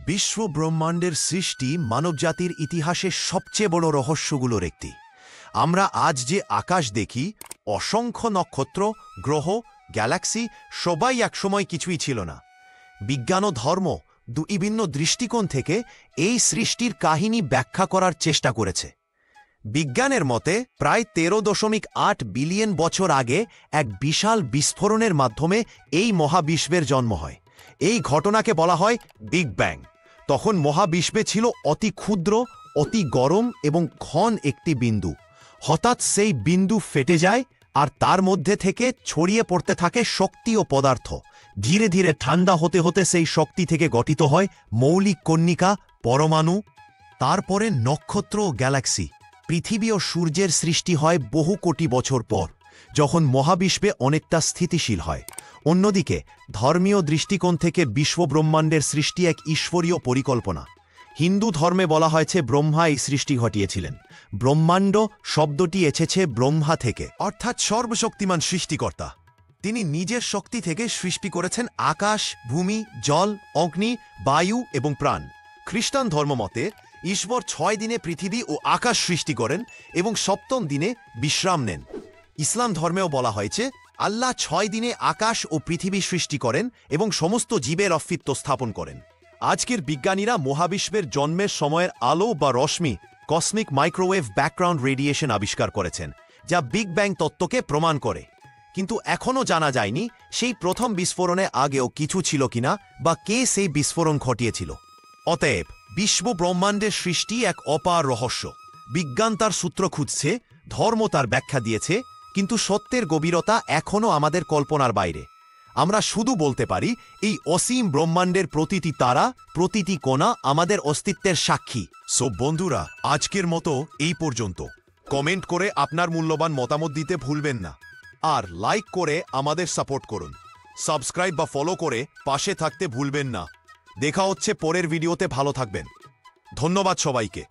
বিশ্ব ব্রহ্মাণ্ডের সৃষ্টি মানবজাতির ইতিহাসের সবচেয়ে বড় রহস্যগুলোর একটি। আমরা আজ যে আকাশ দেখি, অসংখ্য নক্ষত্র, গ্রহ, গ্যালাক্সি, সবাই একসময় কিছুই ছিল না। বিজ্ঞান ও ধর্ম দুই ভিন্ন দৃষ্টিকোণ থেকে এই সৃষ্টির কাহিনী ব্যাখ্যা করার চেষ্টা করেছে। বিজ্ঞানের মতে প্রায় 13.8 বিলিয়ন বছর আগে এক বিশাল বিস্ফোরণের মাধ্যমে এই মহাবিশ্বের জন্ম হয়। এই ঘটনাকে বলা হয় বিগ ব্যাং। তখন মহাবিশ্বে ছিল অতি ক্ষুদ্র, অতি গরম এবং ঘন একটি বিন্দু। হঠাৎ সেই বিন্দু ফেটে যায় আর তার মধ্যে থেকে ছড়িয়ে পড়তে থাকে শক্তি ও পদার্থ। ধীরে ধীরে ঠান্ডা হতে হতে সেই শক্তি থেকে গঠিত হয় মৌলিক কণিকা, পরমাণু, তারপরে নক্ষত্র ও গ্যালাক্সি। পৃথিবী ও সূর্যের সৃষ্টি হয় বহু কোটি বছর পর, যখন মহাবিশ্বে অনেকটা স্থিতিশীল হয়। অন্যদিকে ধর্মীয় দৃষ্টিকোণ থেকে বিশ্বব্রহ্মাণ্ডের সৃষ্টি এক ঈশ্বরীয় পরিকল্পনা। হিন্দু ধর্মে বলা হয়েছে ব্রহ্মা এই সৃষ্টি ঘটিয়েছিলেন। ব্রহ্মাণ্ড শব্দটি এসেছে ব্রহ্মা থেকে, অর্থাৎ সর্বশক্তিমান সৃষ্টিকর্তা। তিনি নিজের শক্তি থেকে সৃষ্টি করেছেন আকাশ, ভূমি, জল, অগ্নি, বায়ু এবং প্রাণ। খ্রিস্টান ধর্মমতে ঈশ্বর 6 দিনে পৃথিবী ও আকাশ সৃষ্টি করেন এবং 7ম দিনে বিশ্রাম নেন। ইসলাম ধর্মেও বলা হয়েছে আল্লাহ 6 দিনে আকাশ ও পৃথিবী সৃষ্টি করেন এবং সমস্ত জীবের অস্তিত্ব স্থাপন করেন। আজকের বিজ্ঞানীরা মহাবিশ্বের জন্মের সময়ের আলো বা রশ্মি, কসমিক মাইক্রোওয়েভ ব্যাকগ্রাউন্ড রেডিয়েশন আবিষ্কার করেছেন, যা বিগ ব্যাং তত্ত্বকে প্রমাণ করে। কিন্তু এখনও জানা যায়নি সেই প্রথম বিস্ফোরণে আগেও কিছু ছিল কিনা বা কে সেই বিস্ফোরণ ঘটিয়েছিল। অতএব বিশ্ব ব্রহ্মাণ্ডের সৃষ্টি এক অপার রহস্য। বিজ্ঞান তার সূত্র খুঁজছে, ধর্ম তার ব্যাখ্যা দিয়েছে, কিন্তু সত্যের গভীরতা এখনও আমাদের কল্পনার বাইরে। আমরা শুধু বলতে পারি এই অসীম ব্রহ্মাণ্ডের প্রতিটি তারা, প্রতিটি কোণা আমাদের অস্তিত্বের সাক্ষী। সব বন্ধুরা, আজকের মতো এই পর্যন্ত। কমেন্ট করে আপনার মূল্যবান মতামত দিতে ভুলবেন না, আর লাইক করে আমাদের সাপোর্ট করুন। সাবস্ক্রাইব বা ফলো করে পাশে থাকতে ভুলবেন না। দেখা হচ্ছে পরের ভিডিওতে। ভালো থাকবেন। ধন্যবাদ সবাইকে।